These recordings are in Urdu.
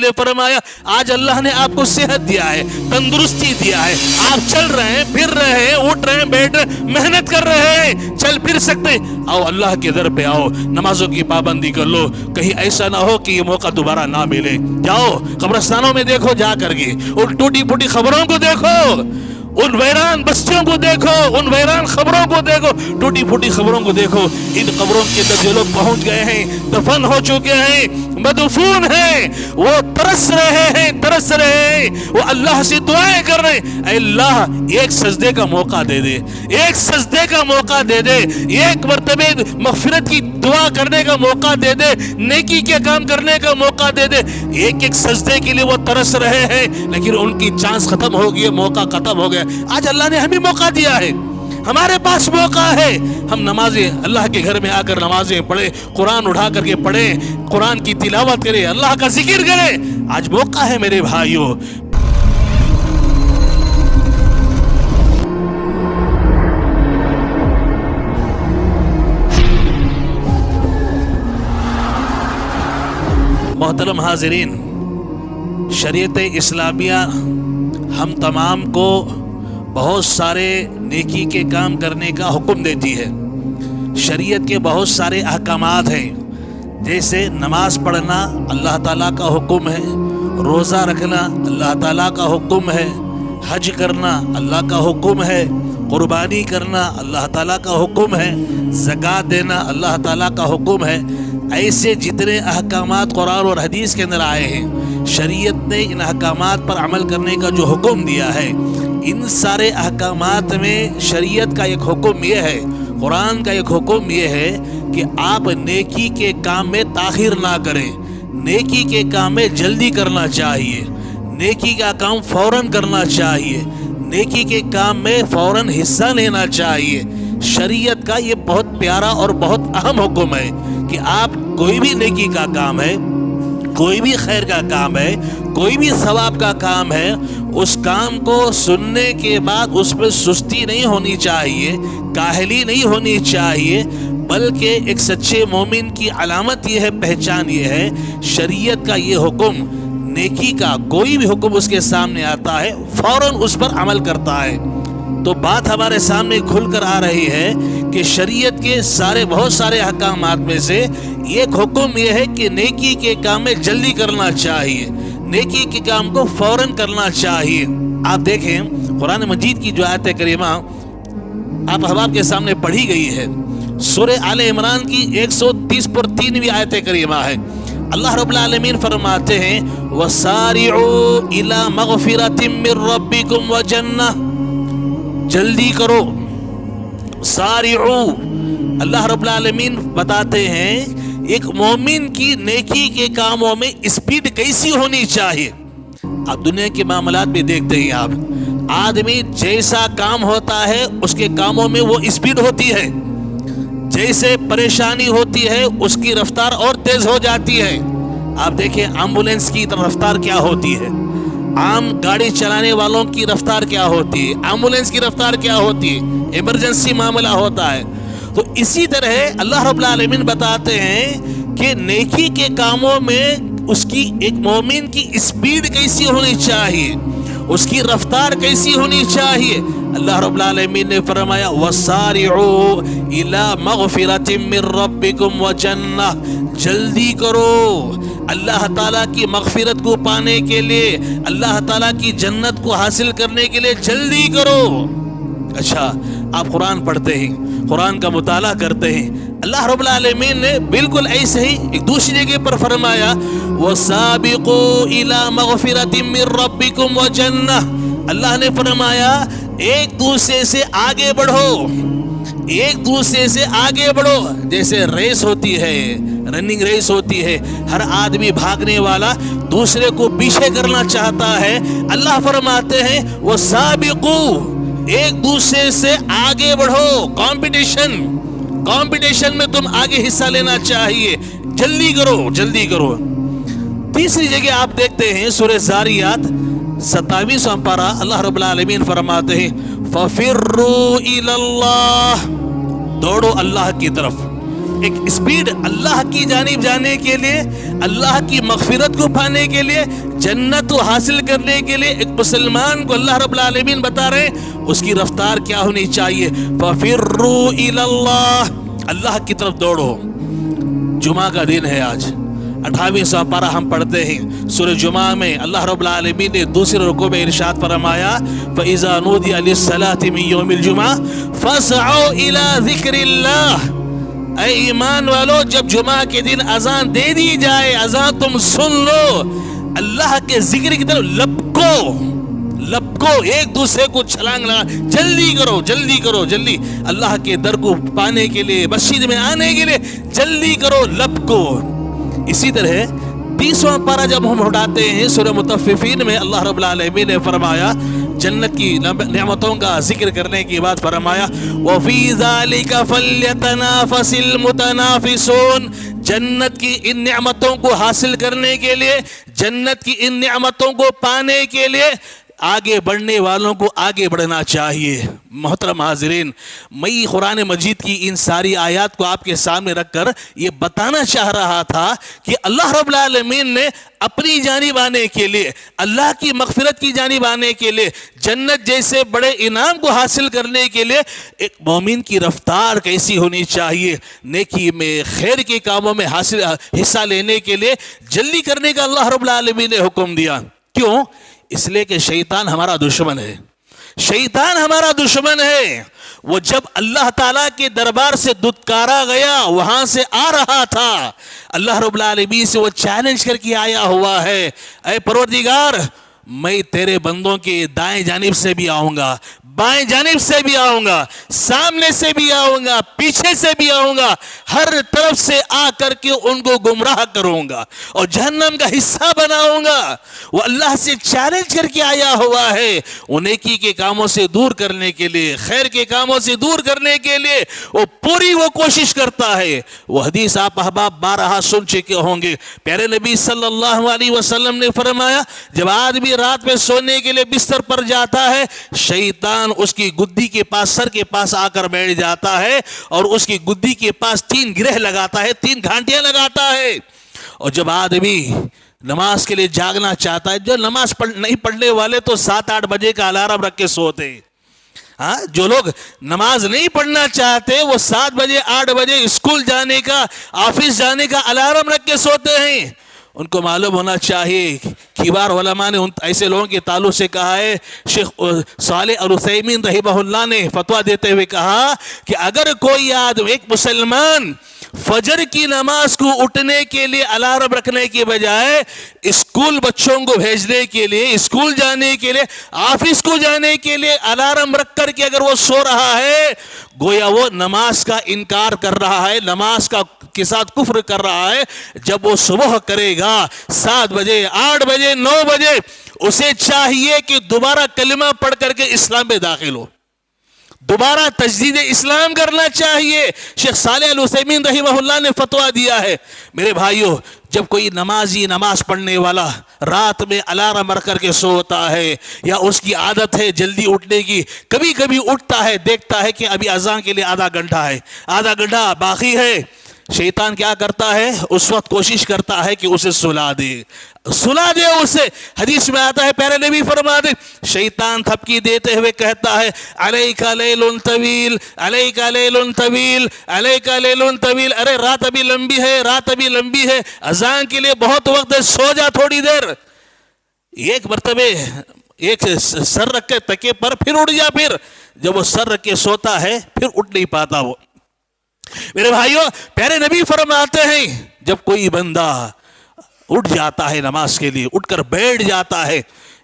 نے فرمایا آج اللہ نے آپ کو صحت دیا ہے, تندرستی دیا ہے, آپ چل رہے ہیں, پھر رہے ہیں, اٹھ رہے ہیں, بیٹھ رہے ہیں, محنت کر رہے ہیں, چل پھر سکتے, آؤ اللہ کے در پہ آؤ, نمازوں کی پابندی کر لو, کہیں ایسا نہ ہو کہ یہ موقع دوبارہ نہ ملے. جاؤ قبرستانوں میں دیکھو جا کر کے, ان ٹوٹی پھوٹی خبروں کو دیکھو, ان ویران بستیوں کو دیکھو, ان ویران خبروں کو دیکھو, ٹوٹی پھوٹی خبروں کو دیکھو. ان خبروں کے اندر جو لوگ پہنچ گئے ہیں, دفن ہو چکے ہیں, مدفون ہیں, وہ ترس رہے ہیں, ترس رہے ہیں, وہ اللہ سے دعائیں کر رہے ہیں, اے اللہ ایک سجدے کا موقع دے دے, ایک سجدے کا موقع دے دے, ایک مرتبہ مغفرت کی دعا کرنے کا موقع دے دے, نیکی کے کام کرنے کا موقع دے دے. ایک ایک سجدے کے لیے وہ ترس رہے ہیں, لیکن ان کی چانس ختم ہو گئی, موقع ختم ہو گیا. آج اللہ نے ہمیں موقع دیا ہے, ہمارے پاس موقع ہے, ہم نمازیں اللہ کے گھر میں آ کر نمازیں پڑھیں, قرآن اٹھا کر کے پڑھیں, قرآن کی تلاوت کریں, اللہ کا ذکر کریں. آج موقع ہے میرے بھائیوں. محترم حاضرین, شریعت اسلامیہ ہم تمام کو بہت سارے نیکی کے کام کرنے کا حکم دیتی ہے. شریعت کے بہت سارے احکامات ہیں, جیسے نماز پڑھنا اللہ تعالیٰ کا حکم ہے, روزہ رکھنا اللہ تعالیٰ کا حکم ہے, حج کرنا اللہ کا حکم ہے, قربانی کرنا اللہ تعالیٰ کا حکم ہے, زکوٰۃ دینا اللہ تعالیٰ کا حکم ہے. ایسے جتنے احکامات قرآن اور حدیث کے اندر آئے ہیں, شریعت نے ان احکامات پر عمل کرنے کا جو حکم دیا ہے, ان سارے احکامات میں شریعت کا ایک حکم یہ ہے, قرآن کا ایک حکم یہ ہے کہ آپ نیکی کے کام میں تاخیر نہ کریں, نیکی کے کام میں جلدی کرنا چاہیے, نیکی کا کام فوراً کرنا چاہیے, نیکی کے کام میں فوراً حصہ لینا چاہیے. شریعت کا یہ بہت پیارا اور بہت اہم حکم ہے کہ آپ کوئی بھی نیکی کا کام ہے, کوئی بھی خیر کا کام ہے, کوئی بھی ثواب کا کام ہے, اس کام کو سننے کے بعد اس پہ سستی نہیں ہونی چاہیے, کاہلی نہیں ہونی چاہیے, بلکہ ایک سچے مومن کی علامت یہ ہے, پہچان یہ ہے, شریعت کا یہ حکم, نیکی کا کوئی بھی حکم اس کے سامنے آتا ہے فوراً اس پر عمل کرتا ہے. تو بات ہمارے سامنے کھل کر آ رہی ہے کہ شریعت کے بہت سارے احکامات میں سے ایک حکم یہ ہے کہ نیکی کے کام میں جلدی کرنا چاہیے, نیکی کے کام کو فوراً کرنا چاہیے. آپ دیکھیں قرآن مجید کی جو آیت کریمہ آپ احباب کے سامنے پڑھی گئی ہے, سورہ آل عمران کی 130 پر 3ویں آیت کریمہ ہے. اللہ رب العالمین فرماتے ہیں وَسَارِعُوا إِلَى مَغْفِرَةٍ مِّن رَبِّكُمْ وَجَنَّةٍ, جلدی کرو. سارعو, اللہ رب العالمین بتاتے ہیں ایک مومن کی نیکی کے کاموں میں اسپیڈ کیسی ہونی چاہیے. آپ دنیا کے معاملات میں دیکھتے ہیں, آپ آدمی جیسا کام ہوتا ہے اس کے کاموں میں وہ اسپیڈ ہوتی ہے, جیسے پریشانی ہوتی ہے اس کی رفتار اور تیز ہو جاتی ہے. آپ دیکھیں ایمبولینس کی رفتار کیا ہوتی ہے, عام گاڑی چلانے والوں کی رفتار کیا ہوتی ہے, ایمبولینس کی رفتار کیا ہوتی ہے, ایمرجنسی معاملہ ہوتا ہے. تو اسی طرح اللہ رب العالمین بتاتے ہیں کہ نیکی کے کاموں میں اس کی ایک مومن کی اسپیڈ کیسی ہونی چاہیے, اس کی رفتار کیسی ہونی چاہیے. اللہ رب العالمین نے فرمایا وَسَارِعُوا إِلَى مَغْفِرَةٍ مِّن رَبِّكُمْ وَجَنَّةٍ, جلدی کرو اللہ تعالیٰ کی مغفرت کو پانے کے لیے, اللہ تعالیٰ کی جنت کو حاصل کرنے کے لیے جلدی کرو. اچھا, آپ قرآن پڑھتے ہیں, قرآن کا مطالعہ کرتے ہیں, اللہ رب العالمین نے بالکل ایسے ہی ایک دوسری جگہ پر فرمایا وَسَابِقُوا إِلَى مَغْفِرَةٍ مِّن رَبِّكُمْ وَجَنَّةٍ, اللہ نے فرمایا ایک دوسرے سے آگے بڑھو, ایک دوسرے سے آگے بڑھو. جیسے ریس ہوتی ہے, رننگ ریس ہوتی ہے, ہر آدمی بھاگنے والا دوسرے کو پیچھے کرنا چاہتا ہے. اللہ فرماتے ہیں وَسَابِقُوا, ایک دوسرے سے آگے بڑھو. کمپٹیشن میں تم آگے حصہ لینا چاہیے, جلدی کرو, جلدی کرو. تیسری جگہ آپ دیکھتے ہیں سورہ زاریات 27واں پارہ, اللہ رب العالمین فرماتے ہیں فَفِرُّوا إِلَى اللَّهِ, دوڑو اللہ کی طرف, ایک اسپیڈ اللہ کی جانب جانے کے لیے، اللہ کی مغفرت کو پانے کے لیے، جنت کو حاصل کرنے کے لیے ایک مسلمان کو اللہ رب العالمین بتا رہے ہیں اس کی رفتار کیا ہونی چاہیے. فَفِرُّوا إِلَى اللَّهِ، اللہ کی طرف دوڑو. جمعہ کا دن ہے آج، 28واں پارہ ہم پڑھتے ہیں سورہ جمعہ میں. اللہ رب العالمین نے دوسرے رکوع میں ارشاد فرمایا فَإِذَا نُودِيَ لِلصَّلَاةِ مِن يَوْمِ الْجُمْعَةِ فَاسْعَوْا إِلَى ذِكْرِ اللَّهِ. اے ایمان والو، جب جمعہ کے دن اذان دے دی جائے، اذان تم سن لو، اللہ کے ذکر کی طرف لپکو، ایک دوسرے کو چھلانگ لگا، جلدی کرو جلدی کرو، جلدی اللہ کے در کو پانے کے لیے، مسجد میں آنے کے لیے جلدی کرو، لپکو. اسی طرح 30واں پارہ جب ہم اٹھاتے ہیں سورہ مطففین میں اللہ رب العالمین نے فرمایا، جنت کی نعمتوں کا ذکر کرنے کی بات فرمایا وَفِي ذَلِكَ فَلْيَتَنَافَسِ الْمُتَنَافِسُونَ. جنت کی ان نعمتوں کو حاصل کرنے کے لیے، جنت کی ان نعمتوں کو پانے کے لیے آگے بڑھنے والوں کو آگے بڑھنا چاہیے. محترم حاضرین، میں قرآن مجید کی ان ساری آیات کو آپ کے سامنے رکھ کر یہ بتانا چاہ رہا تھا کہ اللہ رب العالمین نے اپنی جانب آنے کے لیے، اللہ کی مغفرت کی جانب آنے کے لیے، جنت جیسے بڑے انعام کو حاصل کرنے کے لیے ایک مومن کی رفتار کیسی ہونی چاہیے، نیکی میں، خیر کے کاموں میں حصہ لینے کے لیے جلدی کرنے کا اللہ رب العالمین نے حکم دیا. کیوں؟ اس لیے کہ شیطان ہمارا دشمن ہے. شیطان ہمارا دشمن ہے. وہ جب اللہ تعالیٰ کے دربار سے دتکارا گیا، وہاں سے آ رہا تھا، اللہ رب العالمین سے وہ چیلنج کر کے آیا ہوا ہے، اے پروردگار، میں تیرے بندوں کے دائیں جانب سے بھی آؤں گا، بائیں جانب سے بھی آؤں گا، سامنے سے بھی آؤں گا، پیچھے سے بھی آؤں گا، ہر طرف سے آ کر کے ان کو گمراہ کروں گا اور جہنم کا حصہ بناؤں گا. وہ اللہ سے چیلنج کر کے آیا ہوا ہے. وہ نیکی کے کاموں سے دور کرنے کے لیے، خیر کے کاموں سے دور کرنے کے لیے وہ پوری کوشش کرتا ہے. وہ حدیث آپ احباب بارہا سن چکے ہوں گے. پیارے نبی صلی اللہ علیہ وسلم نے فرمایا، جب آدمی رات میں سونے کے لیے بستر پر جاتا ہے، شیطان اس کی گدی کے پاس، سر کے پاس آ کر بیٹھ جاتا ہے اور اس کی گدی کے پاس 3 گرہ لگاتا ہے، 3 گھانٹیاں لگاتا ہے. اور جب آدمی نماز کے لیے جاگنا چاہتا ہے، جو نماز نہیں پڑھنے والے تو 7-8 بجے کا الارم رکھ کے سوتے ہیں. ہاں، جو لوگ نماز نہیں پڑھنا چاہتے وہ 7 بجے 8 بجے اسکول جانے کا، آفس جانے کا الارم رکھ کے سوتے ہیں. ان کو معلوم ہونا چاہیے. کبار علماء نے ایسے لوگوں کے تعلق سے کہا ہے، شیخ صالح العثیمین رحمہ اللہ نے فتویٰ دیتے ہوئے کہا کہ اگر کوئی آدمی، ایک مسلمان، فجر کی نماز کو اٹھنے کے لیے الارم رکھنے کے بجائے اسکول بچوں کو بھیجنے کے لیے، اسکول جانے کے لیے، آفس کو جانے کے لیے الارم رکھ کر کے اگر وہ سو رہا ہے، گویا وہ نماز کا انکار کر رہا ہے، نماز کے ساتھ کفر کر رہا ہے. جب وہ صبح کرے گا 7 بجے 8 بجے 9 بجے، اسے چاہیے کہ دوبارہ کلمہ پڑھ کر کے اسلام میں داخل ہو، دوبارہ تجدید اسلام کرنا چاہیے. شیخ صالح العثیمین رحمہ اللہ نے فتویٰ دیا ہے. میرے بھائیوں، جب کوئی نمازی، نماز پڑھنے والا رات میں الارم رکھ کر کے سوتا ہے یا اس کی عادت ہے جلدی اٹھنے کی، کبھی کبھی اٹھتا ہے، دیکھتا ہے کہ ابھی اذان کے لیے آدھا گھنٹہ ہے، آدھا گھنٹہ باقی ہے، شیطان کیا کرتا ہے؟ اس وقت کوشش کرتا ہے کہ اسے سلا دے اسے. حدیث میں آتا ہے، پیارے نبی فرماتے، شیطان تھپکی دیتے ہوئے کہتا ہے، علیک لیل طویل، علیک لیل طویل، علیک لیل طویل، ارے رات ابھی لمبی ہے، رات ابھی لمبی ہے، اذان کے لیے بہت وقت ہے، سو جا تھوڑی دیر. ایک مرتبہ ایک سر رکھ کے تکے پر، پھر اٹھ جا. پھر جب وہ سر رکھ کے سوتا ہے پھر اٹھ نہیں پاتا. وہ میرے بھائیوں، پیارے نبی فرماتے ہیں، جب کوئی بندہ اٹھ جاتا ہے نماز کے لیے، اٹھ کر بیٹھ جاتا ہے،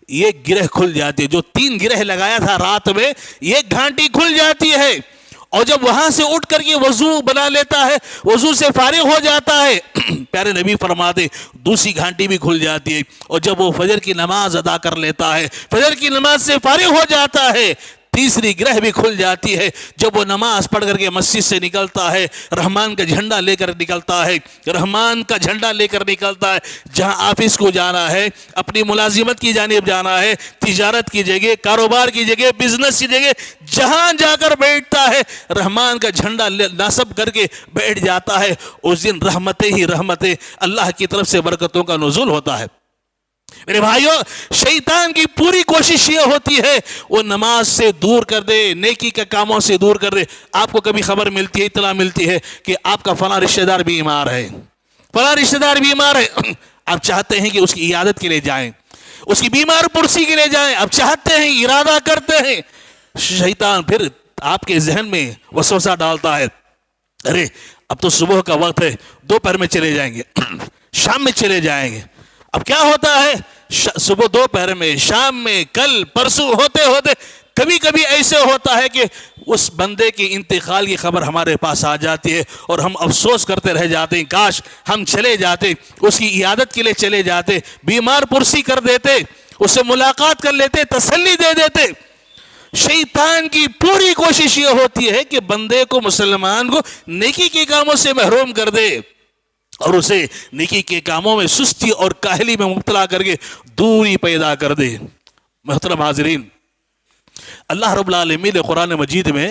ایک گرہ کھل جاتی ہے. جو 3 گرہ لگایا تھا رات میں، 1 گھانٹی کھل جاتی ہے. اور جب وہاں سے اٹھ کر کے وضو بنا لیتا ہے، وضو سے فارغ ہو جاتا ہے، پیارے نبی فرماتے دوسری گھانٹی بھی کھل جاتی ہے. اور جب وہ فجر کی نماز ادا کر لیتا ہے، فجر کی نماز سے فارغ ہو جاتا ہے، تیسری گرہ بھی کھل جاتی ہے جب وہ نماز پڑھ کر کے مسجد سے نکلتا ہے، رحمان کا جھنڈا لے کر نکلتا ہے، رحمان کا جھنڈا لے کر نکلتا ہے، جہاں آفس کو جانا ہے، اپنی ملازمت کی جانب جانا ہے، تجارت کی جگہ، کاروبار کی جگہ، بزنس کی جگہ، جہاں جا کر بیٹھتا ہے رحمان کا جھنڈا نصب کر کے بیٹھ جاتا ہے، اس دن رحمتیں ہی رحمتیں، اللہ کی طرف سے برکتوں کا نزول ہوتا ہے۔ میرے بھائیوں، شیطان کی پوری کوشش یہ ہوتی ہے وہ نماز سے دور کر دے، نیکی کے کاموں سے دور کر دے۔ آپ کو کبھی خبر ملتی ہے، اطلاع ملتی ہے کہ آپ کا فلاں رشتہ دار بیمار ہے، فلاں رشتہ دار بیمار ہے، آپ چاہتے ہیں کہ اس کی عیادت کے لیے جائیں، اس کی بیمار پرسی کے لیے جائیں، آپ چاہتے ہیں، ارادہ کرتے ہیں، شیطان پھر آپ کے ذہن میں وسوسہ ڈالتا ہے، ارے اب تو صبح کا وقت ہے، دوپہر میں چلے جائیں گے، شام میں چلے جائیں گے۔ اب کیا ہوتا ہے، صبح دوپہر میں، شام میں، کل پرسوں ہوتے ہوتے کبھی کبھی ایسے ہوتا ہے کہ اس بندے کے انتقال کی خبر ہمارے پاس آ جاتی ہے اور ہم افسوس کرتے رہ جاتے ہیں، کاش ہم چلے جاتے، اس کی عیادت کے لیے چلے جاتے، بیمار پرسی کر دیتے، اس سے ملاقات کر لیتے، تسلی دے دیتے۔ شیطان کی پوری کوشش یہ ہوتی ہے کہ بندے کو، مسلمان کو نیکی کے کاموں سے محروم کر دے اور اسے نیکی کے کاموں میں سستی اور کاہلی میں مبتلا کر کے دوری پیدا کر دے۔ محترم حاضرین، اللہ رب العالمین نے قرآن مجید میں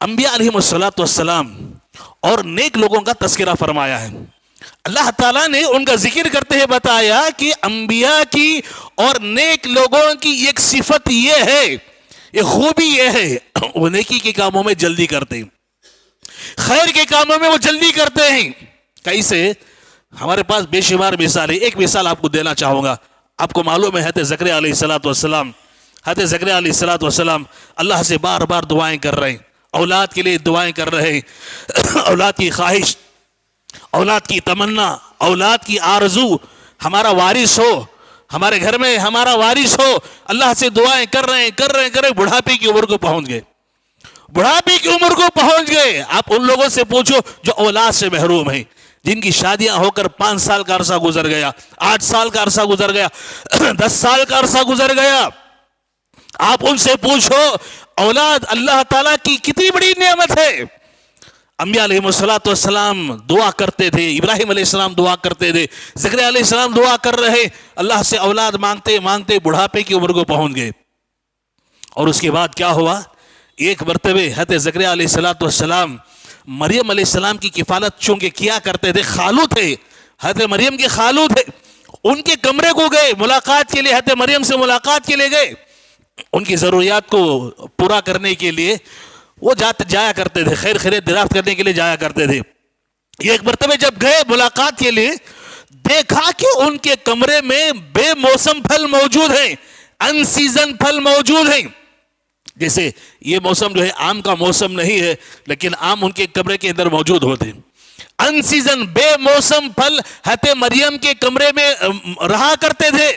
انبیاء علیہم السلام اور نیک لوگوں کا تذکرہ فرمایا ہے۔ اللہ تعالیٰ نے ان کا ذکر کرتے ہوئے بتایا کہ انبیاء کی اور نیک لوگوں کی ایک صفت یہ ہے، ایک خوبی یہ ہے، وہ نیکی کے کاموں میں جلدی کرتے ہیں، خیر کے کاموں میں وہ جلدی کرتے ہیں۔ کیسے؟ ہمارے پاس بے شمار مثال ہے، ایک مثال آپ کو دینا چاہوں گا۔ آپ کو معلوم ہے حضرت زکریا علیہ السلام، حضرت زکریا علیہ السلام اللہ سے بار بار دعائیں کر رہے ہیں، اولاد کے لیے دعائیں کر رہے ہیں، اولاد کی خواہش، اولاد کی تمنا، اولاد کی آرزو، ہمارا وارث ہو، ہمارے گھر میں ہمارا وارث ہو، اللہ سے دعائیں کر رہے ہیں، بڑھاپے کی عمر کو پہنچ گئے، بڑھاپے کی عمر کو پہنچ گئے۔ آپ ان لوگوں سے پوچھو جو اولاد سے محروم ہیں، جن کی شادیاں ہو کر 5 سال کا عرصہ گزر گیا، 8 سال کا عرصہ گزر گیا، 10 سال کا عرصہ گزر گیا، آپ ان سے پوچھو اولاد اللہ تعالیٰ کی کتنی بڑی نعمت ہے۔ انبیاء علیہ السلام دعا کرتے تھے، ابراہیم علیہ السلام دعا کرتے تھے، زکریا علیہ السلام دعا کر رہے، اللہ سے اولاد مانگتے مانگتے بڑھاپے کی عمر کو پہنچ گئے۔ اور اس کے بعد کیا ہوا، ایک مرتبہ حضرت زکریا علیہ السلام مریم علیہ السلام کی کفالت چونکہ کیا کرتے تھے، خالو تھے، حضرت مریم کے خالو تھے، ان کے کمرے کو گئے ملاقات کے لیے، حضرت مریم سے ملاقات کے لیے گئے، ان کی ضروریات کو پورا کرنے کے لیے وہ جایا کرتے تھے، خیر خیریت دریافت کرنے کے لیے جایا کرتے تھے۔ ایک مرتبہ جب گئے ملاقات کے لیے، دیکھا کہ ان کے کمرے میں بے موسم پھل موجود ہیں، ان سیزن پھل موجود ہیں۔ جیسے یہ موسم جو ہے آم کا موسم نہیں ہے، لیکن آم ان کے کمرے کے اندر موجود ہوتے ہیں۔ ان سیزن بے موسم پھل حضرت مریم کے کمرے میں رہا کرتے تھے۔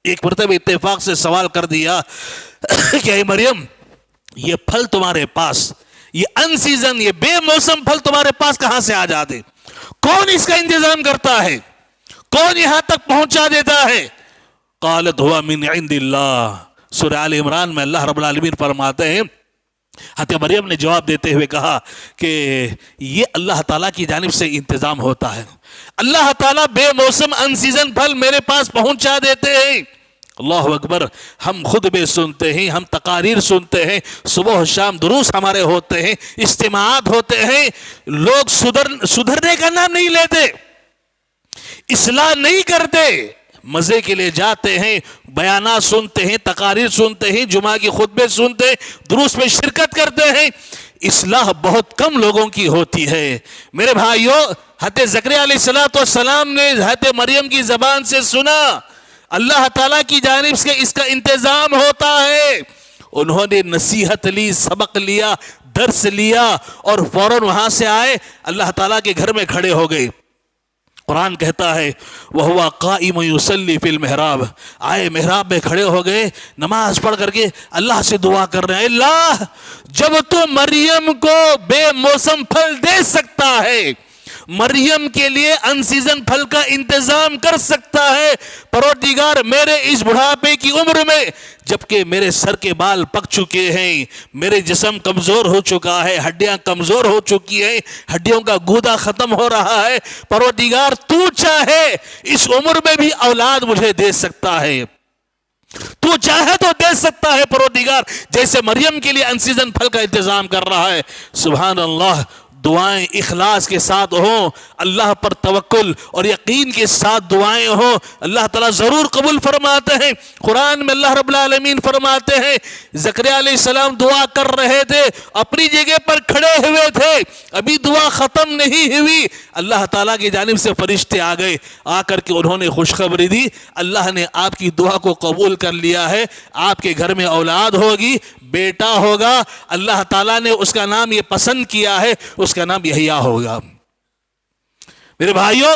ایک مرتبہ اتفاق سے سوال کر دیا کہ اے مریم، یہ پھل تمہارے پاس، یہ ان سیزن، یہ بے موسم پھل تمہارے پاس کہاں سے آ جاتے؟ کون اس کا انتظام کرتا ہے؟ کون یہاں تک پہنچا دیتا ہے؟ قالت ہوا من عند اللہ۔ سورہ آل عمران میں اللہ رب العالمین فرماتے ہیں، حضرت مریم نے جواب دیتے ہوئے کہا کہ یہ اللہ تعالیٰ کی جانب سے انتظام ہوتا ہے، اللہ تعالیٰ بے موسم ان سیزن پھل میرے پاس پہنچا دیتے ہیں۔ اللہ اکبر، ہم خطبے سنتے ہیں، ہم تقاریر سنتے ہیں، صبح و شام دروس ہمارے ہوتے ہیں، اجتماعات ہوتے ہیں، لوگ سدھرنے کا نام نہیں لیتے، اصلاح نہیں کرتے، مزے کے لیے جاتے ہیں، بیانات سنتے ہیں، تقاریر سنتے ہیں، جمعہ کی خطبے سنتے ہیں، دروس میں شرکت کرتے ہیں، اصلاح بہت کم لوگوں کی ہوتی ہے۔ میرے بھائیوں، حضرت زکریا علیہ السلام نے حضرت مریم کی زبان سے سنا اللہ تعالیٰ کی جانب سے اس کا انتظام ہوتا ہے، انہوں نے نصیحت لی، سبق لیا، درس لیا اور فوراً وہاں سے آئے، اللہ تعالیٰ کے گھر میں کھڑے ہو گئے۔ قرآن کہتا ہے وَهُوَ قَائِمٌ يُصَلِّي فِي الْمِحْرَابِ، آئے محراب میں کھڑے ہو گئے، نماز پڑھ کر کے اللہ سے دعا کر رہے ہیں، اللہ جب تو مریم کو بے موسم پھل دے سکتا ہے، مریم کے لیے ان سیزن پھل کا انتظام کر سکتا ہے؟ پروردگار میرے اس بڑھاپے کی عمر میں جبکہ میرے سر کے بال پک چکے ہیں، میرے جسم کمزور ہو چکا ہے، ہڈیاں کمزور ہو چکی ہیں، ہڈیوں کا گودا ختم ہو رہا ہے، پروردگار تو چاہے اس عمر میں بھی اولاد مجھے دے سکتا ہے، تو چاہے تو دے سکتا ہے پروردگار، جیسے مریم کے لیے ان سیزن پھل کا انتظام کر رہا ہے۔ سبحان اللہ، دعائیں اخلاص کے ساتھ ہوں، اللہ پر توکل اور یقین کے ساتھ دعائیں ہوں، اللہ تعالیٰ ضرور قبول فرماتے ہیں۔ قرآن میں اللہ رب العالمین فرماتے ہیں زکریا علیہ السلام دعا کر رہے تھے، اپنی جگہ پر کھڑے ہوئے تھے، ابھی دعا ختم نہیں ہوئی، اللہ تعالیٰ کی جانب سے فرشتے آ گئے، آ کر کے انہوں نے خوشخبری دی، اللہ نے آپ کی دعا کو قبول کر لیا ہے، آپ کے گھر میں اولاد ہوگی، بیٹا ہوگا، اللہ تعالیٰ نے اس کا نام یہ پسند کیا ہے، اس کا نام یحییٰ ہوگا۔ میرے بھائیوں،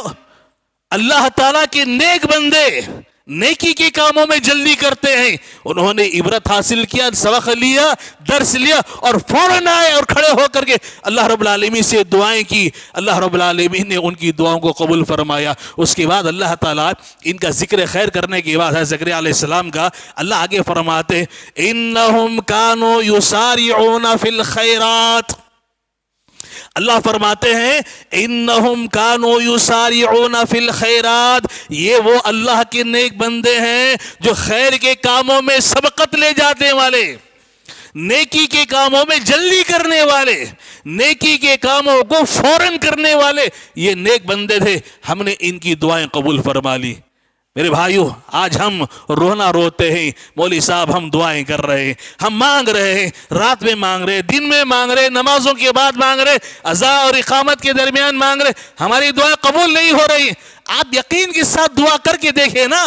اللہ تعالیٰ کے نیک بندے نیکی کے کاموں میں جلدی کرتے ہیں، انہوں نے عبرت حاصل کیا، سبق لیا، درس لیا اور فوراً آئے اور کھڑے ہو کر کے اللہ رب العالمین سے دعائیں کی، اللہ رب العالمین نے ان کی دعاؤں کو قبول فرمایا۔ اس کے بعد اللہ تعالیٰ ان کا ذکر خیر کرنے کے بعد حضرت زکریا علیہ السلام کا اللہ آگے فرماتے انہم کانوا یسارعون فی الخیرات، اللہ فرماتے ہیں انہم کانوا یسارعون فی الخیرات، یہ وہ اللہ کے نیک بندے ہیں جو خیر کے کاموں میں سبقت لے جانے والے، نیکی کے کاموں میں جلدی کرنے والے، نیکی کے کاموں کو فوراً کرنے والے، یہ نیک بندے تھے، ہم نے ان کی دعائیں قبول فرما لی۔ میرے بھائیو، آج ہم رونا روتے ہیں، مولوی صاحب ہم دعائیں کر رہے ہیں، ہم مانگ رہے ہیں، رات میں مانگ رہے ہیں، دن میں مانگ رہے ہیں، نمازوں کے بعد مانگ رہے ہیں، اذان اور اقامت کے درمیان مانگ رہے، ہماری دعائیں قبول نہیں ہو رہی۔ آپ یقین کے ساتھ دعا کر کے دیکھیں نا،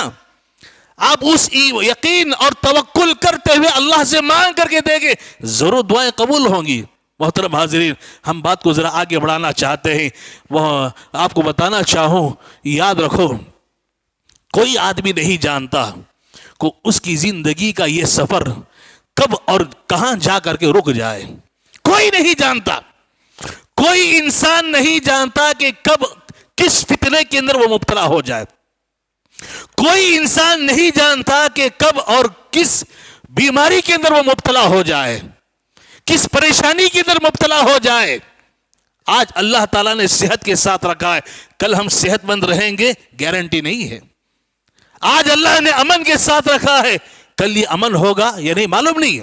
آپ اس یقین اور توکل کرتے ہوئے اللہ سے مانگ کر کے دیکھیں، ضرور دعائیں قبول ہوں گی۔ محترم حاضرین، ہم بات کو ذرا آگے بڑھانا چاہتے ہیں، وہ آپ کو بتانا چاہوں، یاد رکھو کوئی آدمی نہیں جانتا کہ اس کی زندگی کا یہ سفر کب اور کہاں جا کر کے رک جائے، کوئی نہیں جانتا، کوئی انسان نہیں جانتا کہ کب کس فتنے کے اندر وہ مبتلا ہو جائے، کوئی انسان نہیں جانتا کہ کب اور کس بیماری کے اندر وہ مبتلا ہو جائے، کس پریشانی کے اندر مبتلا ہو جائے۔ آج اللہ تعالیٰ نے صحت کے ساتھ رکھا ہے، کل ہم صحت مند رہیں گے گارنٹی نہیں ہے۔ آج اللہ نے امن کے ساتھ رکھا ہے، کل یہ امن ہوگا یا نہیں معلوم نہیں۔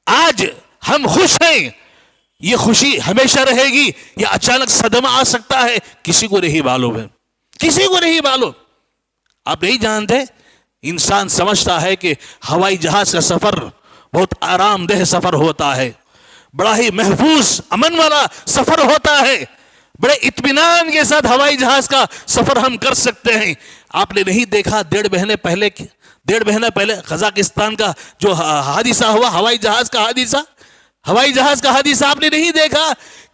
آج ہم خوش ہیں، یہ خوشی ہمیشہ رہے گی یا اچانک صدمہ آ سکتا ہے، کسی کو نہیں معلوم ہے، کسی کو نہیں معلوم۔ آپ نہیں جانتے، انسان سمجھتا ہے کہ ہوائی جہاز کا سفر بہت آرام دہ سفر ہوتا ہے، بڑا ہی محفوظ امن والا سفر ہوتا ہے، بڑے اطمینان کے ساتھ ہوائی جہاز کا سفر ہم کر سکتے ہیں۔ آپ نے نہیں دیکھا ڈیڑھ مہینے پہلے قزاقستان کا جو حادثہ ہوا، ہوائی جہاز کا حادثہ آپ نے نہیں دیکھا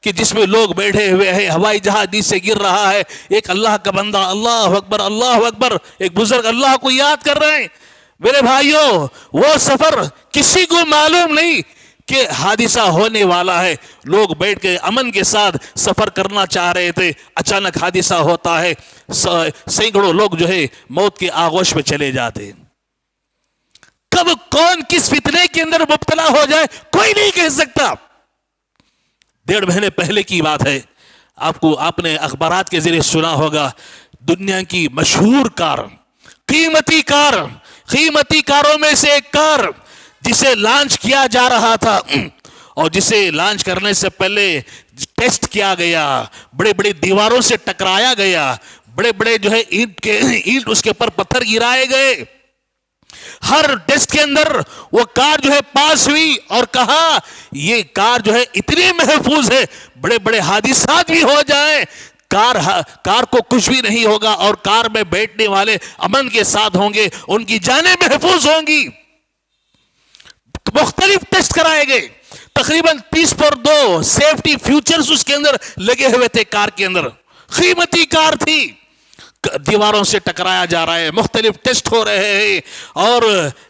کہ جس میں لوگ بیٹھے ہوئے ہیں، ہوائی جہاز نیچے سے گر رہا ہے، ایک اللہ کا بندہ اللہ اکبر، ایک بزرگ اللہ کو یاد کر رہے ہیں۔ میرے بھائیوں، وہ سفر کسی کو معلوم نہیں کہ حادثہ ہونے والا ہے، لوگ بیٹھ کے امن کے ساتھ سفر کرنا چاہ رہے تھے، اچانک حادثہ ہوتا ہے، سینکڑوں لوگ جو ہے موت کے آغوش میں چلے جاتے ہیں۔ کب کون کس فتنے کے اندر مبتلا ہو جائے کوئی نہیں کہہ سکتا۔ ڈیڑھ مہینے پہلے کی بات ہے، آپ نے اخبارات کے ذریعے سنا ہوگا، دنیا کی مشہور کار، قیمتی کاروں میں سے ایک کار جسے لانچ کیا جا رہا تھا اور جسے لانچ کرنے سے پہلے ٹیسٹ کیا گیا، بڑے بڑے دیواروں سے ٹکرایا گیا، بڑے جو ہے اینٹ اس کے اوپر پتھر گرائے گئے، ہر ٹیسٹ کے اندر وہ کار جو ہے پاس ہوئی اور کہا یہ کار جو ہے اتنی محفوظ ہے، بڑے حادثات بھی ہو جائیں کار کو کچھ بھی نہیں ہوگا اور کار میں بیٹھنے والے امن کے ساتھ ہوں گے، ان کی جانیں محفوظ ہوں گی۔ مختلف ٹیسٹ کرائے گئے، تقریباً 30 سیفٹی فیوچرز اس کے اندر لگے ہوئے تھے، کار کے اندر قیمتی کار تھی، دیواروں سے ٹکرایا جا رہا ہے، مختلف ٹیسٹ ہو رہے ہیں، اور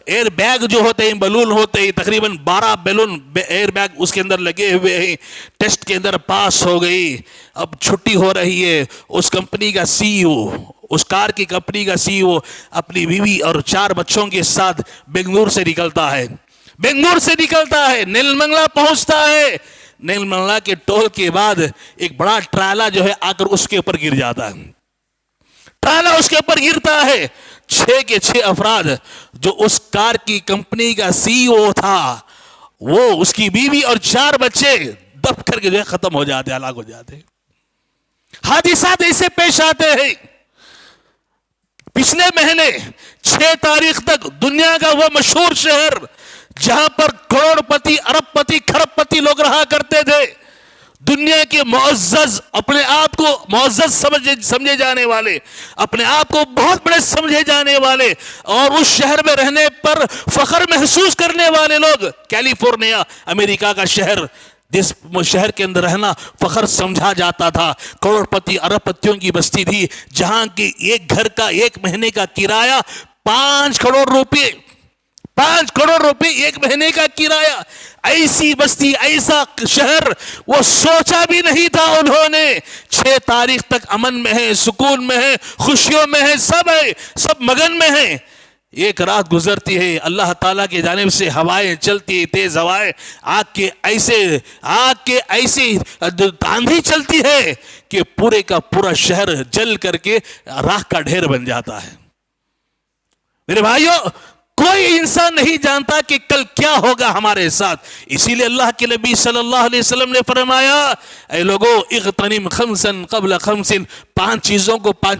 ایئر بیگ جو ہوتے ہیں، بیلون ہوتے ہیں، تقریباً 12 بیلون ایئر بیگ اس کے اندر لگے ہوئے ہیں، ٹیسٹ کے اندر پاس ہو گئی۔ اب چھٹی ہو رہی ہے، اس کمپنی کا سی ای او، اس کار کی کمپنی کا سی ای او اپنی بیوی اور 4 بچوں کے ساتھ بنگلور سے نکلتا ہے، بنگلور سے نکلتا ہے، نیلمنگلا پہنچتا ہے۔ نیلمنگلا کے ٹول کے بعد ایک بڑا ٹرالا جو ہے آ کر اس کے اوپر گر جاتا ہے، ٹرالا اس کے اوپر گرتا ہے۔ 6 کے 6 افراد جو اس کار کی کمپنی کا سی ای او تھا، وہ اس کی بیوی اور 4 بچے دب کر کے جو ہے ختم ہو جاتے، ہلاک ہو جاتے۔ حادثات ایسے پیش آتے ہیں۔ پچھلے مہینے 6 تاریخ تک دنیا کا وہ مشہور شہر جہاں پر کروڑ پتی، ارب پتی، کھرب پتی لوگ رہا کرتے تھے، دنیا کے معزز، اپنے آپ کو معزز سمجھے جانے والے، اپنے آپ کو بہت بڑے سمجھے جانے والے، اور اس شہر میں رہنے پر فخر محسوس کرنے والے لوگ، کیلیفورنیا، امریکہ کا شہر، جس شہر کے اندر رہنا فخر سمجھا جاتا تھا، کروڑ پتی، ارب پتیوں کی بستی تھی، جہاں کی ایک گھر کا 1 مہینے کا کرایہ 5 کروڑ روپے، 5 کروڑ روپے 1 مہینے کا کرایہ۔ ایسی بستی، ایسا شہر وہ سوچا بھی نہیں تھا انہوں نے۔ 6 تاریخ تک امن میں ہے، سکون میں ہے، خوشیوں میں ہے، سب مگن میں ہیں۔ ایک رات گزرتی ہے، اللہ تعالیٰ کی جانب سے ہوائیں چلتی، تیز ہوائیں، آگ کے ایسے آندھی چلتی ہے کہ پورے کا پورا شہر جل کر کے راکھ کا ڈھیر بن جاتا ہے۔ میرے بھائیوں، کوئی انسان نہیں جانتا کہ کل کیا ہوگا ہمارے ساتھ، اسی لیے اللہ کے نبی صلی اللہ علیہ وسلم نے فرمایا، اے لوگو اغتنم خمسا قبل خمس، 5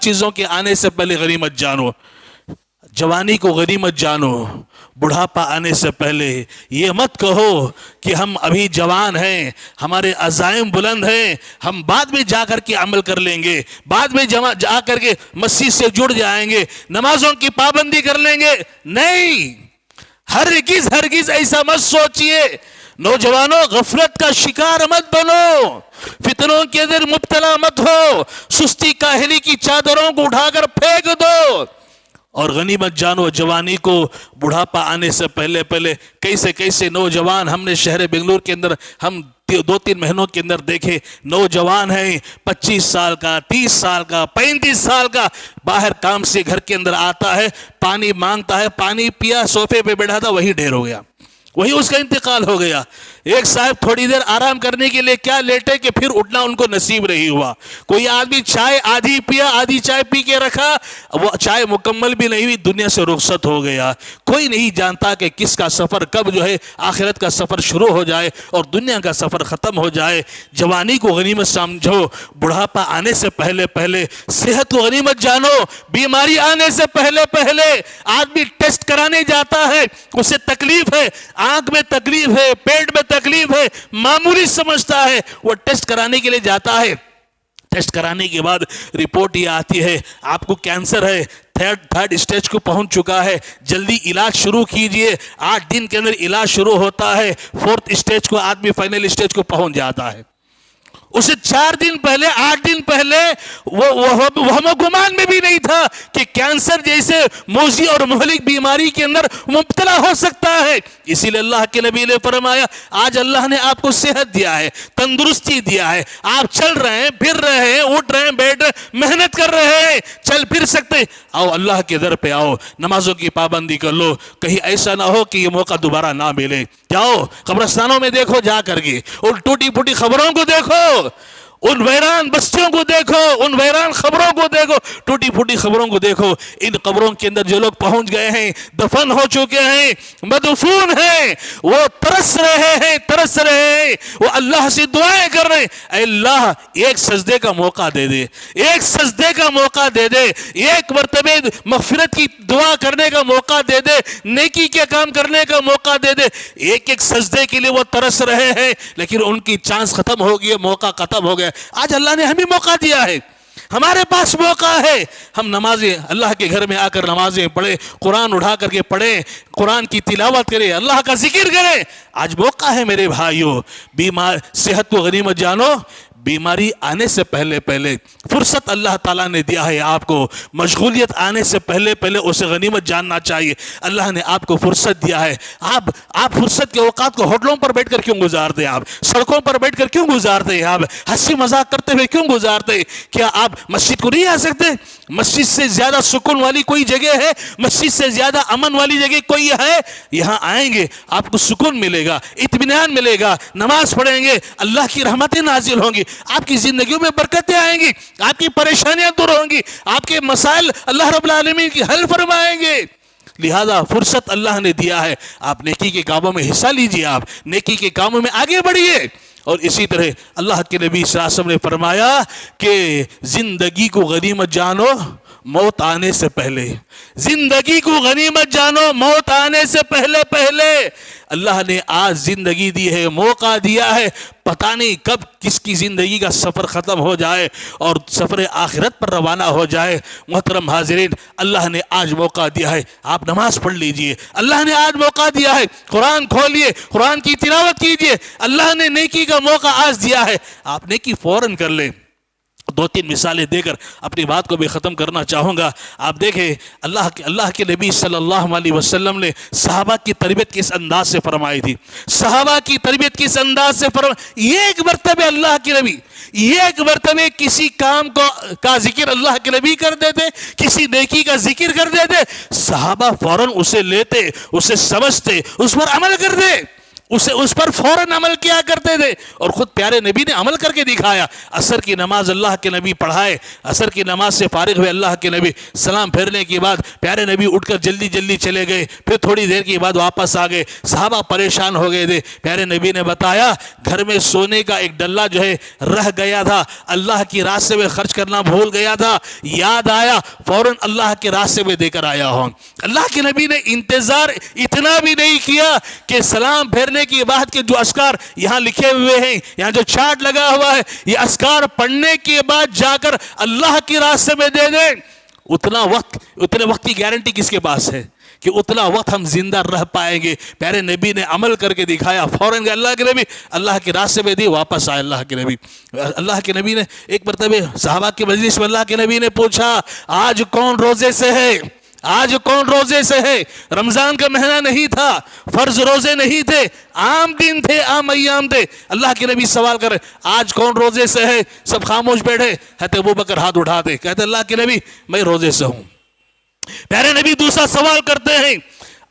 چیزوں کے آنے سے پہلے غنیمت جانو۔ جوانی کو غنیمت جانو، بڑھاپا آنے سے پہلے یہ مت کہو کہ ہم ابھی جوان ہیں، ہمارے عزائم بلند ہیں، ہم بعد میں جا کر کے عمل کر لیں گے، بعد میں جا کر کے مسجد سے جڑ جائیں گے، نمازوں کی پابندی کر لیں گے۔ نہیں، ہرگز ایسا مت سوچئے۔ نوجوانوں، غفلت کا شکار مت بنو، فتنوں کے اندر مبتلا مت ہو، سستی کاہلی کی چادروں کو اٹھا کر پھینک دو، اور غنیمت جانو جوانی کو۔ بڑھاپا آنے سے پہلے کیسے نوجوان ہم نے شہر بنگلور کے اندر ہم 2-3 مہینوں کے اندر دیکھے، نوجوان ہیں، 25 سال کا، 30 سال کا، 35 سال کا، باہر کام سے گھر کے اندر آتا ہے، پانی مانگتا ہے، پانی پیا، صوفے پہ بیٹھا تھا، وہی ڈھیر ہو گیا، وہی اس کا انتقال ہو گیا۔ ایک صاحب تھوڑی دیر آرام کرنے کے لیے کیا لیٹے کہ پھر اٹھنا ان کو نصیب نہیں ہوا۔ کوئی آدمی چائے آدھی پیا، آدھی چائے پی کے رکھا، وہ چائے مکمل بھی نہیں ہوئی، دنیا سے رخصت ہو گیا۔ کوئی نہیں جانتا کہ کس کا سفر کب جو ہے آخرت کا سفر شروع ہو جائے اور دنیا کا سفر ختم ہو جائے۔ جوانی کو غنیمت سمجھو، بڑھاپا آنے سے پہلے صحت کو غنیمت جانو۔ بیماری آنے سے پہلے آدمی ٹیسٹ کرانے جاتا ہے، اسے تکلیف ہے، آنکھ میں تکلیف ہے، پیٹ میں تکلیف ہے، معمولی سمجھتا ہے، وہ ٹیسٹ کرانے کے لیے جاتا ہے۔ ٹیسٹ کرانے کے بعد رپورٹ یہ آتی ہے آپ کو کینسر ہے، تھرڈ اسٹیج کو پہنچ چکا ہے، جلدی علاج شروع کیجئے۔ 8 دن کے اندر علاج شروع ہوتا ہے، 4تھ اسٹیج کو آدمی فائنل اسٹیج کو پہنچ جاتا ہے۔ اسے 8 دن پہلے وہم و گمان میں بھی نہیں تھا کہ کینسر جیسے موذی اور مہلک بیماری کے اندر مبتلا ہو سکتا ہے۔ اسی لیے اللہ کے نبی نے فرمایا، آج اللہ نے آپ کو صحت دیا ہے، تندرستی دیا ہے، آپ چل رہے ہیں، پھر رہے ہیں، اٹھ رہے ہیں، بیٹھ رہے ہیں، محنت کر رہے ہیں، چل پھر سکتے، آؤ اللہ کے در پہ آؤ، نمازوں کی پابندی کر لو، کہیں ایسا نہ ہو کہ یہ موقع دوبارہ نہ ملے۔ جاؤ قبرستانوں میں دیکھو جا کر کے، ان ٹوٹی پھوٹی خبروں کو دیکھو، ان ویران بستیوں کو دیکھو، ان ویران خبروں کو دیکھو، ٹوٹی پھوٹی خبروں کو دیکھو۔ ان قبروں کے اندر جو لوگ پہنچ گئے ہیں، دفن ہو چکے ہیں، مدفون ہیں، وہ ترس رہے ہیں، وہ اللہ سے دعائیں کر رہے ہیں، اے اللہ ایک سجدے کا موقع دے دے، ایک سجدے کا موقع دے دے، ایک مرتبہ مغفرت کی دعا کرنے کا موقع دے دے، نیکی کے کام کرنے کا موقع دے دے۔ ایک سجدے کے لیے وہ ترس رہے ہیں، لیکن ان کی چانس ختم ہو گئی، موقع ختم ہو گیا۔ آج اللہ نے ہمیں موقع دیا ہے، ہمارے پاس موقع ہے، ہم نمازیں اللہ کے گھر میں آ کر نمازیں پڑھیں، قرآن اٹھا کر کے پڑھیں، قرآن کی تلاوت کریں، اللہ کا ذکر کریں۔ آج موقع ہے میرے بھائیوں، صحت کو غنیمت جانو، بیماری آنے سے پہلے پہلے فرصت اللہ تعالیٰ نے دیا ہے آپ کو، مشغولیت آنے سے پہلے پہلے اسے غنیمت جاننا چاہیے۔ اللہ نے آپ کو فرصت دیا ہے، آپ فرصت کے اوقات کو ہوٹلوں پر بیٹھ کر کیوں گزارتے ہیں؟ آپ سڑکوں پر بیٹھ کر کیوں گزارتے ہیں؟ آپ ہنسی مذاق کرتے ہوئے کیوں گزارتے ہیں؟ کیا آپ مسجد کو نہیں آ سکتے؟ مسجد سے زیادہ سکون والی کوئی جگہ ہے؟ مسجد سے زیادہ امن والی جگہ کوئی ہے؟ یہاں آئیں گے آپ کو سکون ملے گا، اطمینان ملے گا، نماز پڑھیں گے اللہ کی رحمتیں نازل ہوں گی، آپ کی زندگیوں میں برکتیں آئیں گی، آپ کی پریشانیاں دور ہوں گی، آپ کے مسائل اللہ رب العالمین کی حل فرمائیں گے۔ لہذا فرصت اللہ نے دیا ہے، آپ نیکی کے کاموں میں حصہ لیجئے، آپ نیکی کے کاموں میں آگے بڑھیے۔ اور اسی طرح اللہ کے نبی صلی اللہ علیہ وسلم نے فرمایا کہ زندگی کو غنیمت جانو موت آنے سے پہلے، زندگی کو غنیمت جانو موت آنے سے پہلے پہلے۔ اللہ نے آج زندگی دی ہے، موقع دیا ہے، پتہ نہیں کب کس کی زندگی کا سفر ختم ہو جائے اور سفر آخرت پر روانہ ہو جائے۔ محترم حاضرین، اللہ نے آج موقع دیا ہے، آپ نماز پڑھ لیجئے۔ اللہ نے آج موقع دیا ہے، قرآن کھولیے، قرآن کی تلاوت کیجئے۔ اللہ نے نیکی کا موقع آج دیا ہے، آپ نیکی فوراً کر لیں۔ دو تین مثالیں دے کر اپنی بات کو بھی ختم کرنا چاہوں گا۔ آپ دیکھیں اللہ کے نبی صلی اللہ علیہ وسلم نے صحابہ کی تربیت کس انداز سے فرمائی تھی، صحابہ کی تربیت کس انداز سے فرمائی۔ ایک مرتبہ اللہ کے نبی ایک مرتبہ کسی کام کا ذکر اللہ کے نبی کر دیتے، کسی نیکی کا ذکر کر دیتے، صحابہ فوراً اسے لیتے، اسے سمجھتے، اس پر عمل کرتے، اس پر فوراً عمل کیا کرتے تھے۔ اور خود پیارے نبی نے عمل کر کے دکھایا۔ عصر کی نماز اللہ کے نبی پڑھائے، عصر کی نماز سے فارغ ہوئے اللہ کے نبی، سلام پھیرنے کے بعد پیارے نبی اٹھ کر جلدی جلدی چلے گئے، پھر تھوڑی دیر کے بعد واپس آ گئے۔ صحابہ پریشان ہو گئے تھے۔ پیارے نبی نے بتایا گھر میں سونے کا ایک ڈلہ جو ہے رہ گیا تھا، اللہ کی راستے میں خرچ کرنا بھول گیا تھا، یاد آیا فوراً اللہ کے راستے میں دے کر آیا ہوں۔ اللہ کے نبی نے انتظار اتنا بھی نہیں کیا کہ سلام پھیرنے کے بعد کے جو اذکار یہاں لکھے ہوئے ہیں، یہاں جو چارٹ لگا ہوا ہے، یہ اذکار پڑھنے کے بعد جا کر اللہ کے راستے میں دے دیں۔ اتنے وقت کی گارنٹی کس کے پاس ہے کہ اتنا وقت ہم زندہ رہ پائیں گے؟ پیارے نبی نے عمل کر کے دکھایا، فوراً اللہ کے نبی اللہ کے راستے میں دی، واپس آئے اللہ کے نبی۔ اللہ کے نبی نے ایک مرتبہ صحابہ کی مجلس میں اللہ کے نبی نے پوچھا آج کون روزے سے ہے؟ آج کون روزے سے ہے؟ رمضان کا مہینہ نہیں تھا، فرض روزے نہیں تھے، عام دن تھے، عام ایام تھے۔ اللہ کے نبی سوال کر رہے آج کون روزے سے ہے؟ سب خاموش بیٹھے، حضرت ابوبکر ہاتھ اٹھاتے، کہتے اللہ کے نبی میں روزے سے ہوں۔ پیارے نبی دوسرا سوال کرتے ہیں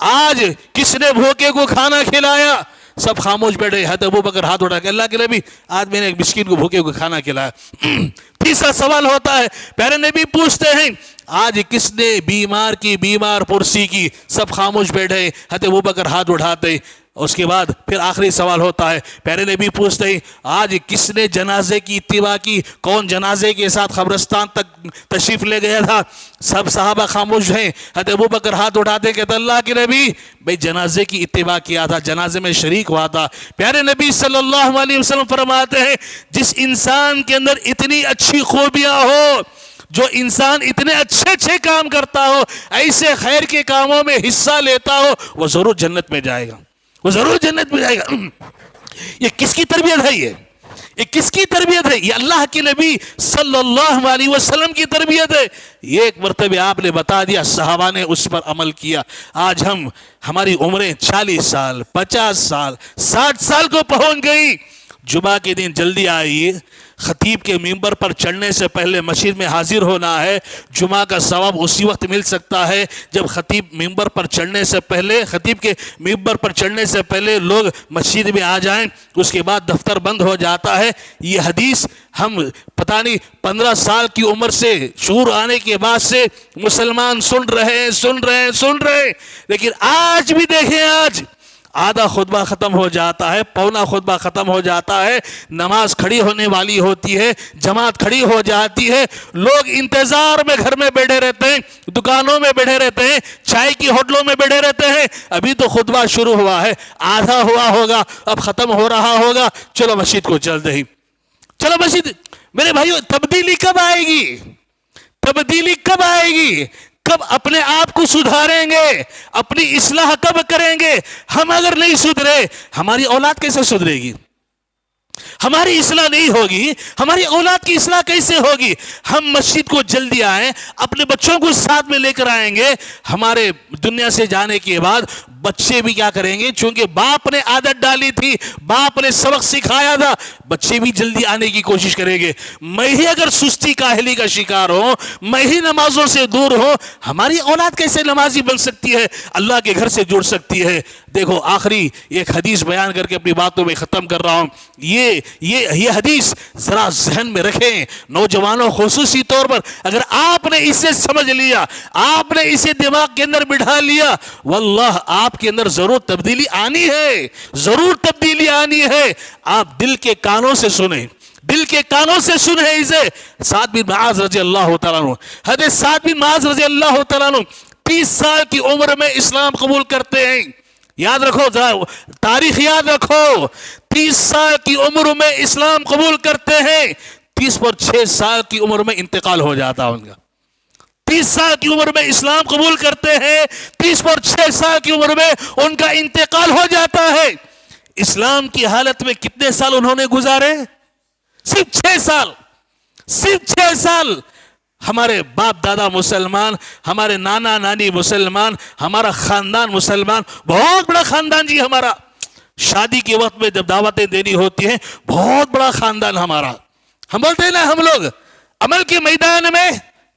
آج کس نے بھوکے کو کھانا کھلایا؟ سب خاموش بیٹھے، حضرت ابوبکر ہاتھ اٹھا کے اللہ کے نبی آج میں نے ایک مسکین کو بھوکے کو کھانا کھلایا۔ تیسرا سوال ہوتا ہے، پیارے نبی پوچھتے ہیں آج کس نے بیمار کی بیمار پرسی کی؟ سب خاموش بیٹھے، حضرت ابوبکر ہاتھ اٹھاتے۔ اس کے بعد پھر آخری سوال ہوتا ہے، پیارے نبی پوچھتے ہیں آج کس نے جنازے کی اتباع کی؟ کون جنازے کے ساتھ قبرستان تک تشریف لے گیا تھا؟ سب صحابہ خاموش ہیں، حضرت ابوبکر ہاتھ اٹھاتے کہتے اللہ کے نبی میں جنازے کی اتباع کیا تھا، جنازے میں شریک ہوا تھا۔ پیارے نبی صلی اللہ علیہ وسلم فرماتے ہیں جس انسان کے اندر اتنی اچھی خوبیاں ہو، جو انسان اتنے اچھے کام کرتا ہو، ایسے خیر کے کاموں میں حصہ لیتا ہو، وہ ضرور جنت میں جائے گا، وہ ضرور جنت میں جائے گا۔ یہ کس کی تربیت ہے؟ یہ کس کی تربیت ہے؟ یہ اللہ کے نبی صلی اللہ علیہ وسلم کی تربیت ہے۔ یہ ایک مرتبہ آپ نے بتا دیا، صحابہ نے اس پر عمل کیا۔ آج ہماری عمریں 40 سال 50 سال 60 سال کو پہنچ گئی۔ جمعہ کے دن جلدی آئیے، خطیب کے ممبر پر چڑھنے سے پہلے مسجد میں حاضر ہونا ہے۔ جمعہ کا ثواب اسی وقت مل سکتا ہے جب خطیب کے ممبر پر چڑھنے سے پہلے لوگ مسجد میں آ جائیں، اس کے بعد دفتر بند ہو جاتا ہے۔ یہ حدیث ہم پتہ نہیں 15 سال کی عمر سے شعور آنے کے بعد سے مسلمان سن رہے، لیکن آج بھی دیکھیں، آج آدھا خطبہ ختم ہو جاتا ہے، پونا خطبہ ختم ہو جاتا ہے، نماز کھڑی ہونے والی ہوتی ہے، جماعت کھڑی ہو جاتی ہے، لوگ انتظار میں گھر میں بیٹھے رہتے ہیں، دکانوں میں بیٹھے رہتے ہیں، چائے کی ہوٹلوں میں بیٹھے رہتے ہیں۔ ابھی تو خطبہ شروع ہوا ہے، آدھا ہوا ہوگا، اب ختم ہو رہا ہوگا، چلو مسجد کو چلتے ہی، چلو مسجد۔ میرے بھائیو، تبدیلی کب آئے گی؟ تبدیلی کب آئے گی؟ کب اپنے آپ کو سدھاریں گے؟ اپنی اصلاح کب کریں گے؟ ہم اگر نہیں سدھرے، ہماری اولاد کیسے سدھرے گی؟ ہماری اصلاح نہیں ہوگی، ہماری اولاد کی اصلاح کیسے ہوگی؟ ہم مسجد کو جلدی آئیں، اپنے بچوں کو ساتھ میں لے کر آئیں گے، ہمارے دنیا سے جانے کے بعد بچے بھی کیا کریں گے؟ چونکہ باپ نے عادت ڈالی تھی، باپ نے سبق سکھایا تھا، بچے بھی جلدی آنے کی کوشش کریں گے۔ میں ہی اگر سستی کاہلی کا شکار ہوں، میں ہی نمازوں سے دور ہوں، ہماری اولاد کیسے نمازی بن سکتی ہے، اللہ کے گھر سے جڑ سکتی ہے؟ دیکھو آخری ایک حدیث بیان کر کے اپنی باتوں میں ختم کر رہا ہوں۔ یہ حدیث ذرا ذہن میں رکھیں نوجوانوں، خصوصی طور پر اگر آپ نے اسے سمجھ لیا، آپ نے اسے دماغ کے اندر بٹھا لیا، واللہ آپ کے اندر ضرور تبدیلی آنی ہے، ضرور تبدیلی آنی ہے۔ آپ دل کے کانوں سے سنیں، دل کے کانوں سے سنیں اسے۔ سعد بن معاذ رضی اللہ تعالیٰ عنہ، حضرت سعد بن معاذ رضی اللہ تعالیٰ عنہ 30 سال کی عمر میں اسلام قبول کرتے ہیں۔ یاد رکھو، تاریخ یاد رکھو، 30 سال کی عمر میں اسلام قبول کرتے ہیں، 30 پر 6 سال کی عمر میں انتقال ہو جاتا ان کا۔ 30 سال کی عمر میں اسلام قبول کرتے ہیں، 30 پر 6 سال کی عمر میں ان کا انتقال ہو جاتا ہے۔ اسلام کی حالت میں کتنے سال انہوں نے گزارے؟ صرف 6 سال، صرف 6 سال۔ ہمارے باپ دادا مسلمان، ہمارے نانا نانی مسلمان، ہمارا خاندان مسلمان، بہت بڑا خاندان جی ہمارا۔ شادی کے وقت میں جب دعوتیں دینی ہوتی ہیں، بہت بڑا خاندان ہمارا۔ ہم بولتے ہیں نا، ہم لوگ عمل کے میدان میں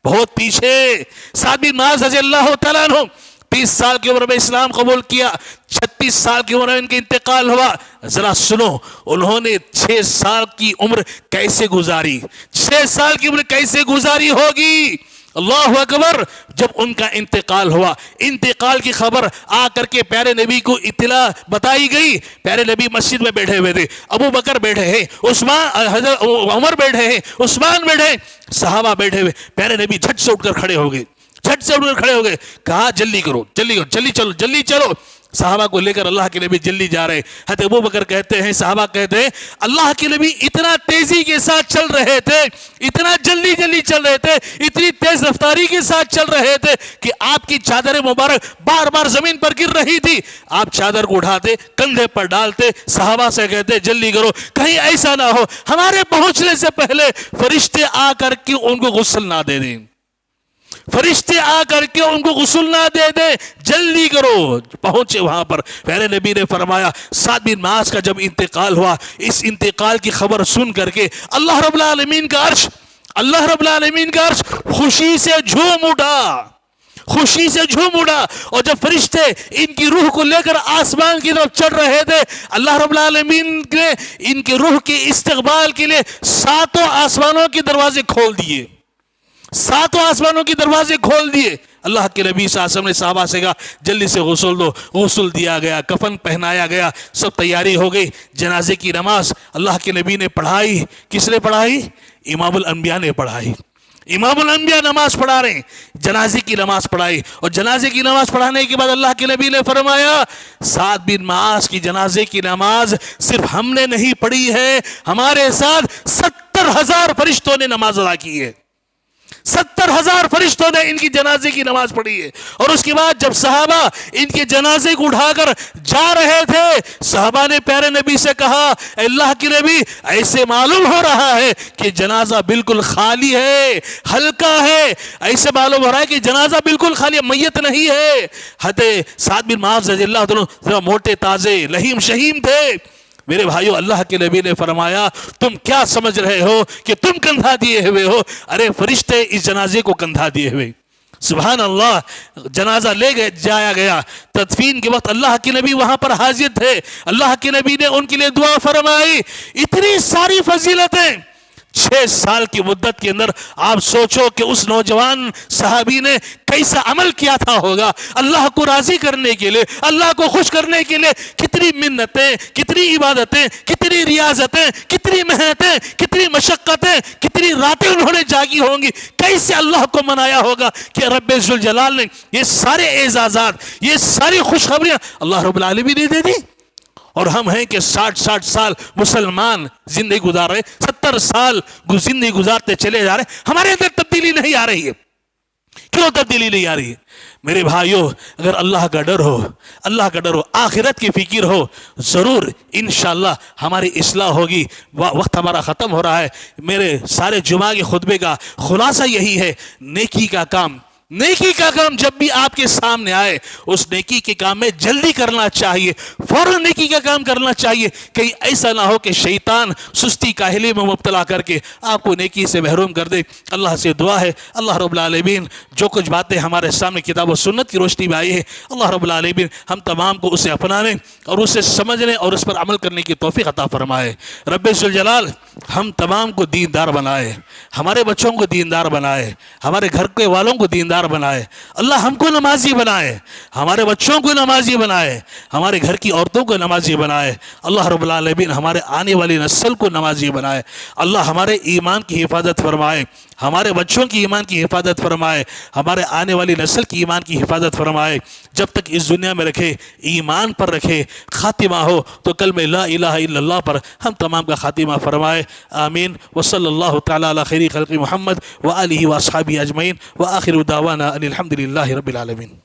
بہت پیچھے۔ سعد بن معاذ رضی اللہ تعالیٰ عنہ 30 سال کی عمر میں اسلام قبول کیا، 36 سال کی عمر میں ان کا انتقال ہوا۔ ذرا سنو، انہوں نے 6 سال کی عمر کیسے گزاری، 6 سال کی عمر کیسے گزاری ہوگی؟ اللہ اکبر۔ جب ان کا انتقال ہوا، انتقال کی خبر آ کر کے پیارے نبی کو اطلاع بتائی گئی۔ پیارے نبی مسجد میں بیٹھے ہوئے تھے، ابو بکر بیٹھے ہیں، حضرت عمر بیٹھے ہیں، عثمان بیٹھے ہیں، صحابہ بیٹھے ہوئے۔ پیارے نبی جھٹ سے اٹھ کر کھڑے ہو گئے، جھٹ سے اٹھ کر کھڑے ہو گئے، کہا جلدی کرو، جلدی کرو، جلدی چلو، جلدی چلو۔ صحابہ کو لے کر اللہ کے نبی جلدی جا رہے۔ حضرت ابو بکر کہتے ہیں، صحابہ کہتے ہیں، اللہ کے نبی اتنا تیزی کے ساتھ چل رہے تھے، اتنا جلدی جلدی چل رہے تھے، اتنی تیز رفتاری کے ساتھ چل رہے تھے کہ آپ کی چادر مبارک بار بار زمین پر گر رہی تھی۔ آپ چادر کو اٹھاتے، کندھے پر ڈالتے، صحابہ سے کہتے جلدی کرو، کہیں ایسا نہ ہو ہمارے پہنچنے سے پہلے فرشتے آ کر کے ان کو غسل نہ دے دیں، فرشتے آ کر کے ان کو غسل نہ دے دے، جلدی کرو۔ پہنچے وہاں پر، پیارے نبی نے فرمایا، سعد بن معاذ کا جب انتقال ہوا، اس انتقال کی خبر سن کر کے اللہ رب العالمین کا عرش، اللہ رب العالمین کا عرش خوشی سے جھوم اٹھا، خوشی سے جھوم اٹھا۔ اور جب فرشتے ان کی روح کو لے کر آسمان کی طرف چڑھ رہے تھے، اللہ رب العالمین نے ان کی روح کے استقبال کے لیے 7 آسمانوں کے دروازے کھول دیے، 7 آسمانوں کے دروازے کھول دیے۔ اللہ کے نبی صلی اللہ علیہ وسلم نے صحابہ سے کہا جلدی سے غسل دو، غسل دیا گیا، کفن پہنایا گیا، سب تیاری ہو گئی۔ جنازے کی نماز اللہ کے نبی نے پڑھائی۔ کس نے پڑھائی؟ امام الانبیاء نے پڑھائی۔ امام الانبیاء نماز پڑھا رہے ہیں، جنازے کی نماز پڑھائی۔ اور جنازے کی نماز پڑھانے کے بعد اللہ کے نبی نے فرمایا، سعد بن معاذ کی جنازے کی نماز صرف ہم نے نہیں پڑھی ہے، ہمارے ساتھ 70,000 فرشتوں نے نماز ادا کی ہے، 70,000 فرشتوں نے ان کی جنازے کی نماز پڑھی ہے۔ اور اس کے بعد جب صحابہ ان کے جنازے کو اٹھا کر جا رہے تھے، صحابہ نے پیارے نبی سے کہا، اے اللہ کے نبی، ایسے معلوم ہو رہا ہے کہ جنازہ بالکل خالی ہے، ہلکا ہے، ایسے معلوم ہو رہا ہے کہ جنازہ بالکل خالی ہے، میت نہیں ہے۔ حضرت سعد بن معاذ رضی اللہ عنہ موٹے تازے لہیم شہیم تھے۔ میرے بھائیو، اللہ کے نبی نے فرمایا، تم کیا سمجھ رہے ہو کہ تم کندھا دیے ہوئے ہو؟ ارے فرشتے اس جنازے کو کندھا دیے ہوئے۔ سبحان اللہ۔ جنازہ لے گئے، جایا گیا، تدفین کے وقت اللہ کے نبی وہاں پر حاضر تھے۔ اللہ کے نبی نے ان کے لیے دعا فرمائی۔ اتنی ساری فضیلتیں 6 سال کی مدت کے اندر، آپ سوچو کہ اس نوجوان صحابی نے کیسا عمل کیا تھا ہوگا اللہ کو راضی کرنے کے لیے، اللہ کو خوش کرنے کے لیے۔ کتنی منتیں، کتنی عبادتیں، کتنی ریاضتیں، کتنی محنتیں، کتنی مشقتیں، کتنی راتیں انہوں نے جاگی ہوں گی، کیسے اللہ کو منایا ہوگا کہ رب ذوالجلال نے یہ سارے اعزازات، یہ ساری خوشخبریاں اللہ رب العالمین نے دے دی۔ اور ہم ہیں کہ 60 سال مسلمان زندگی گزار رہے، 70 سال زندگی گزارتے چلے جا رہے، ہمارے اندر تبدیلی نہیں آ رہی ہے، کیوں تبدیلی نہیں آ رہی ہے؟ میرے بھائیوں، اگر اللہ کا ڈر ہو، اللہ کا ڈر ہو، آخرت کی فکر ہو، ضرور انشاءاللہ ہماری اصلاح ہوگی۔ وقت ہمارا ختم ہو رہا ہے۔ میرے سارے جمعہ کے خطبے کا خلاصہ یہی ہے، نیکی کا کام، نیکی کا کام جب بھی آپ کے سامنے آئے، اس نیکی کے کام میں جلدی کرنا چاہیے، فوراً نیکی کا کام کرنا چاہیے۔ کہیں ایسا نہ ہو کہ شیطان سستی کاہلی میں مبتلا کر کے آپ کو نیکی سے محروم کر دے۔ اللہ سے دعا ہے، اللہ رب العالمین جو کچھ باتیں ہمارے سامنے کتاب و سنت کی روشنی میں آئی ہے، اللہ رب العالمین ہم تمام کو اسے اپنانے اور اسے سمجھنے اور اس پر عمل کرنے کی توفیق عطا فرمائے۔ رب ذوالجلال ہم تمام کو دیندار بنائے، ہمارے بچوں کو دیندار بنائے، ہمارے گھر کے والوں کو دیندار بنائے۔ اللہ ہم کو نمازی بنائے، ہمارے بچوں کو نمازی بنائے، ہمارے گھر کی عورتوں کو نمازی بنائے۔ اللہ رب العالمین ہمارے آنے والی نسل کو نمازی بنائے۔ اللہ ہمارے ایمان کی حفاظت فرمائے، ہمارے بچوں کی ایمان کی حفاظت فرمائے، ہمارے آنے والی نسل کی ایمان کی حفاظت فرمائے۔ جب تک اس دنیا میں رکھے، ایمان پر رکھے، خاتمہ ہو تو کلمہ لا الہ الا اللہ پر ہم تمام کا خاتمہ فرمائے۔ آمین۔ وصلی اللہ تعالی علی خیر خلق محمد وآلہ واصحابہ اجمعین وآخر دعوانا ان الحمد للہ رب العالمین۔